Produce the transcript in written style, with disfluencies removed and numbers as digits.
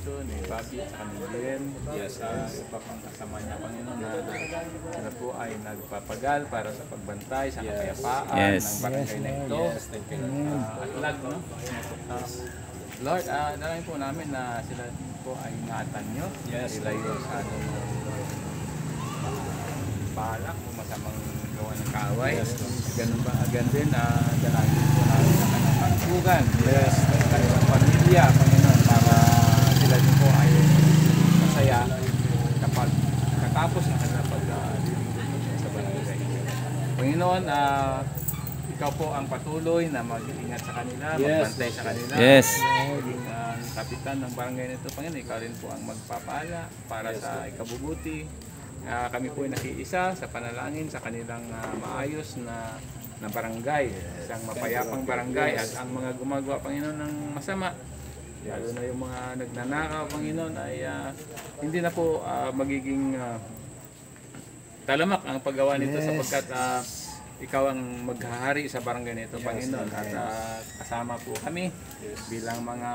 Tito, ni Bobby, at ni Jen. Yes, Iba pang kasama niya, Panginoon, na sila po ay nagpapagal para sa pagbantay sa kapayapaan Yes. ng barangay na ito. Yes, thank you, Lord. Atlag, no? Lord, dalangin po namin na sila po ay ingatan nyo. Yes. Sila yung sa balak o masamang gawa ng kaaway. Yes, Lord. Ganun ba? Again din, dalangin po namin sa kanyang pagsugan. Yes. Sa kanyang pamilya, Panginoon, para sila din po ay masaya kapag katapos ng kanilang paglilingkod sa barangay. Panginoon, ikaw po ang patuloy na mag-ingat sa kanila, Yes. magbantay sa kanila. Yes. Maging ang kapitan ng barangay nito, Panginoon, ikaw rin po ang magpapala para sa ikabubuti. Kami po ay nakiisa sa panalangin sa kanilang maayos na barangay, isang mapayapang barangay, at ang mga gumagawa, Panginoon, ng masama, lalo na yung mga nagnanakaw, Panginoon, ay hindi na po magiging talamak ang paggawa nito, sapagkat ikaw ang maghahari sa barangay nito, Panginoon, at kasama po kami bilang mga